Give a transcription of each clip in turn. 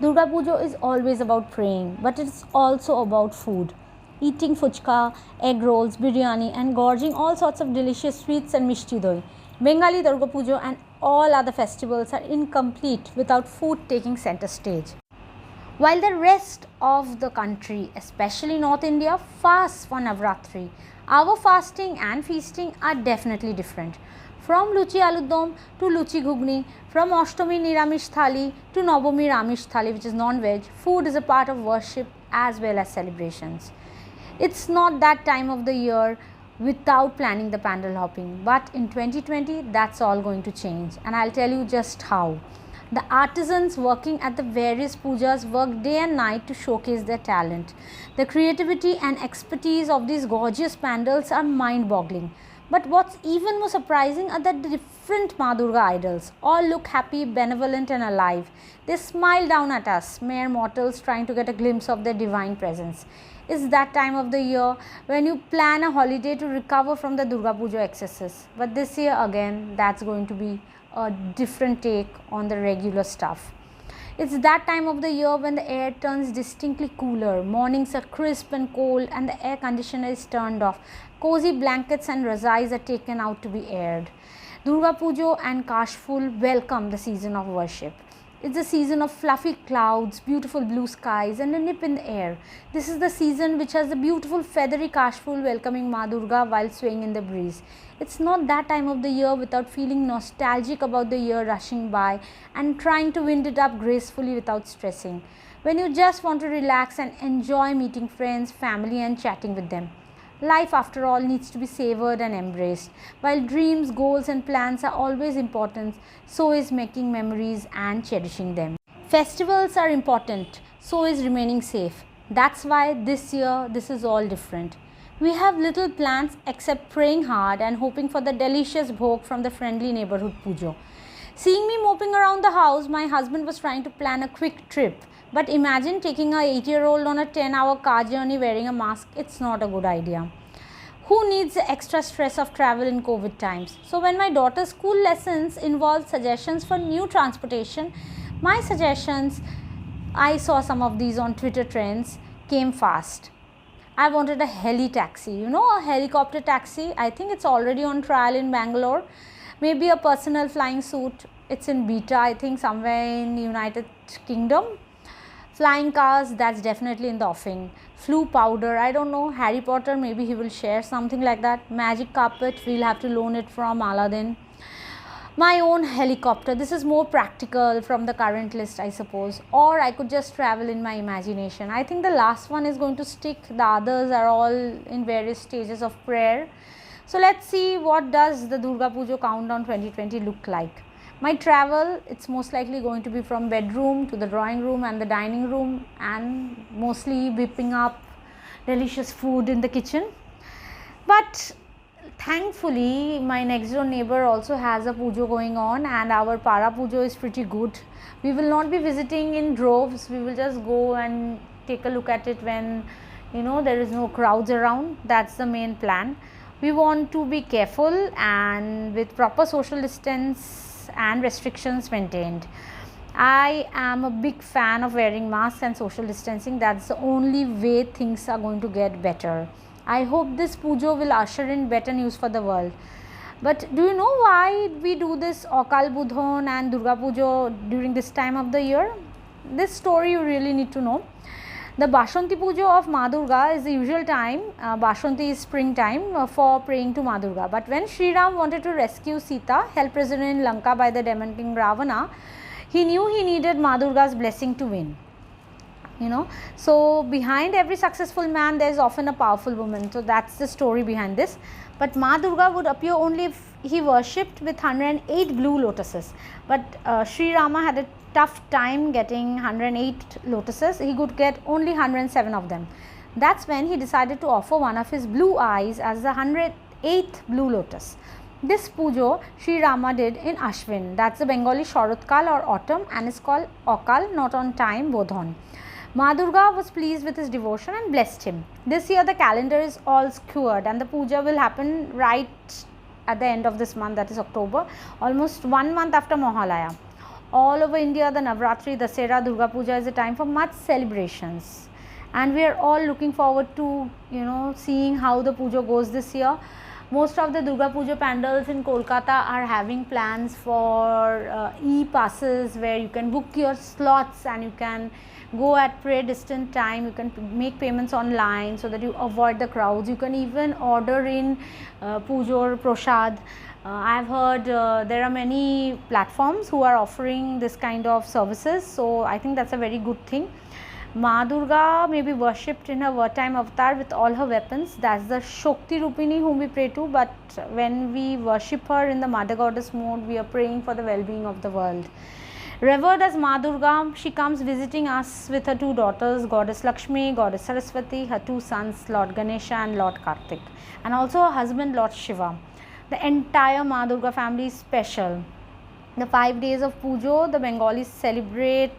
Durga Pujo is always about praying, but it's also about food. Eating fuchka, egg rolls, biryani, and gorging all sorts of delicious sweets and mishti doi. Bengali Durga Pujo and all other festivals are incomplete without food taking center stage. While the rest of the country, especially North India, fasts for Navratri, our fasting and feasting are definitely different. From Luchi Aludom to Luchi Ghugni, from Ashtami Niramish Thali to Navami Ramish Thali, which is non-veg, food is a part of worship as well as celebrations. It's not that time of the year without planning the pandal hopping, but in 2020 that's all going to change, and I'll tell you just how. The artisans working at the various pujas work day and night to showcase their talent. The creativity and expertise of these gorgeous pandals are mind-boggling. But what's even more surprising are the different Ma Durga idols. All look happy, benevolent and alive. They smile down at us, mere mortals trying to get a glimpse of their divine presence. It's that time of the year when you plan a holiday to recover from the Durga Puja excesses. But this year again, that's going to be a different take on the regular stuff. It's that time of the year when the air turns distinctly cooler, mornings are crisp and cold, and the air conditioner is turned off. Cozy blankets and razais are taken out to be aired. Durga Pujo and Kashful welcome the season of worship. It's the season of fluffy clouds, beautiful blue skies, and a nip in the air. This is the season which has the beautiful feathery Kashful welcoming Ma Durga while swaying in the breeze. It's not that time of the year without feeling nostalgic about the year rushing by and trying to wind it up gracefully without stressing. When you just want to relax and enjoy meeting friends, family, and chatting with them. Life, after all, needs to be savored and embraced. While dreams, goals, and plans are always important, so is making memories and cherishing them. Festivals are important, so is remaining safe. That's why this year this is all different. We have little plans except praying hard and hoping for the delicious bhog from the friendly neighborhood Pujo. Seeing me moping around the house, my husband was trying to plan a quick trip. But imagine taking a 8-year-old on a 10-hour car journey wearing a mask. It's not a good idea. Who needs the extra stress of travel in COVID times? So when my daughter's school lessons involved suggestions for new transportation, my suggestions, I saw some of these on Twitter trends, came fast. I wanted a heli taxi, a helicopter taxi. I think it's already on trial in Bangalore. Maybe a personal flying suit. It's in beta, I think, somewhere in the United Kingdom. Flying cars, that's definitely in the offing. Flu powder, I don't know. Harry Potter, maybe he will share something like that. Magic carpet, we'll have to loan it from Aladdin. My own helicopter, this is more practical from the current list, I suppose. Or I could just travel in my imagination. I think the last one is going to stick. The others are all in various stages of prayer. So let's see what does the Durga Pujo Countdown 2020 look like. My travel, it's most likely going to be from bedroom to the drawing room and the dining room, and mostly whipping up delicious food in the kitchen. But thankfully, my next door neighbor also has a pujo going on, and our para pujo is pretty good. We will not be visiting in droves. We will just go and take a look at it when there is no crowds around. That's the main plan. We want to be careful and with proper social distance and restrictions maintained. I am a big fan of wearing masks and social distancing. That's the only way things are going to get better. I hope this pujo will usher in better news for the world. But do you know why we do this Akal Budhon and Durga Pujo during this time of the year? This story you really need to know. The Bashanti Pujo of Ma Durga is the usual time. Bashanti is springtime for praying to Ma Durga. But when Sri Ram wanted to rescue Sita, held prisoner in Lanka by the demon king Ravana, he knew he needed Ma Durga's blessing to win. So behind every successful man there is often a powerful woman. So that's the story behind this. But Ma Durga would appear only if he worshipped with 108 blue lotuses. But Sri Rama had a tough time getting 108 lotuses. He could get only 107 of them. That's when he decided to offer one of his blue eyes as the 108th blue lotus. This pujo Sri Rama did in Ashwin. That's the Bengali Sharatkal or autumn, and is called Akal, not on time, Bodhon. Ma Durga was pleased with his devotion and blessed him. This year the calendar is all skewed and the puja will happen right at the end of this month, that is October, almost 1 month after Mahalaya. All over India, the Navratri, Dasera, Durga Puja is a time for much celebrations, and we are all looking forward to seeing how the Pujo goes this year. Most of the Durga Puja pandals in Kolkata are having plans for e-passes, where you can book your slots and you can go at predestined time. You can make payments online so that you avoid the crowds. You can even order in Pujo or Prasad. I have heard there are many platforms who are offering this kind of services, so I think that's a very good thing. Ma Durga may be worshipped in her wartime avatar with all her weapons. That's the Shakti Rupini whom we pray to, but when we worship her in the Mother Goddess mode, we are praying for the well-being of the world. Revered as Ma Durga, she comes visiting us with her two daughters, Goddess Lakshmi, Goddess Saraswati, her two sons, Lord Ganesha and Lord Kartik, and also her husband, Lord Shiva. The entire Ma Durga family is special. The 5 days of Pujo the Bengalis celebrate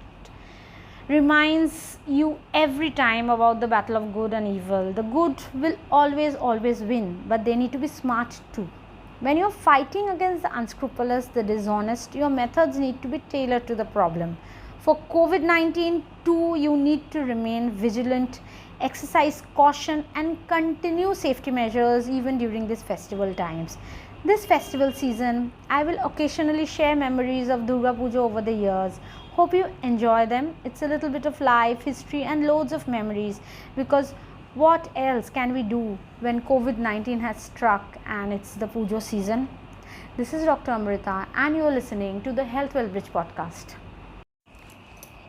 reminds you every time about the battle of good and evil. The good will always win, but they need to be smart too. When you're fighting against the unscrupulous, the dishonest, your methods need to be tailored to the problem. For COVID-19 too, you need to remain vigilant, exercise caution and continue safety measures even during these festival times. This festival season, I will occasionally share memories of Durga Puja over the years. Hope you enjoy them. It's a little bit of life, history and loads of memories, because what else can we do when COVID-19 has struck and it's the Pujo season? This is Dr. Amrita and you're listening to the Health Well Bridge podcast.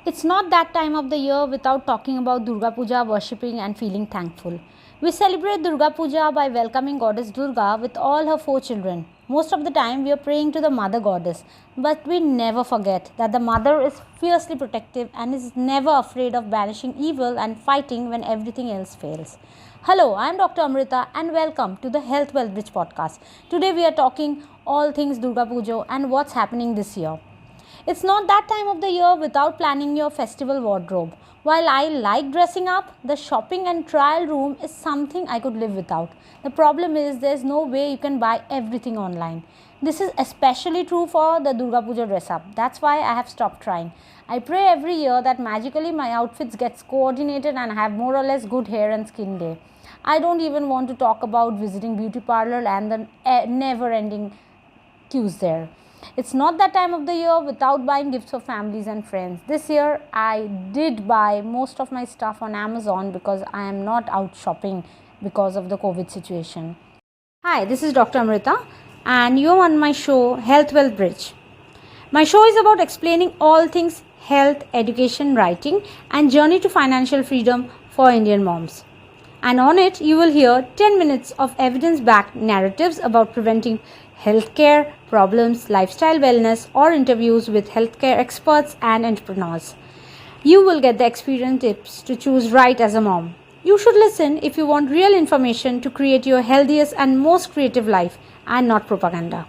It's not that time of the year without talking about Durga Puja, worshipping and feeling thankful. We celebrate Durga Puja by welcoming Goddess Durga with all her 4 children. Most of the time we are praying to the Mother Goddess, but we never forget that the Mother is fiercely protective and is never afraid of banishing evil and fighting when everything else fails. Hello, I am Dr. Amrita and welcome to the Health Well Bridge podcast. Today we are talking all things Durga Puja and what's happening this year. It's not that time of the year without planning your festival wardrobe. While I like dressing up, the shopping and trial room is something I could live without. The problem is there's no way you can buy everything online. This is especially true for the Durga Puja dress up. That's why I have stopped trying. I pray every year that magically my outfits gets coordinated and I have more or less good hair and skin day. I don't even want to talk about visiting beauty parlor and the never-ending queues there. It's not that time of the year without buying gifts for families and friends. This year I did buy most of my stuff on Amazon because I am not out shopping because of the COVID situation. Hi, this is Dr. Amrita and you're on my show Health Well Bridge. My show is about explaining all things health, education, writing and journey to financial freedom for Indian moms. And on it you will hear 10 minutes of evidence-backed narratives about preventing healthcare problems, lifestyle wellness or interviews with healthcare experts and entrepreneurs. You will get the experience tips to choose right as a mom. You should listen if you want real information to create your healthiest and most creative life and not propaganda.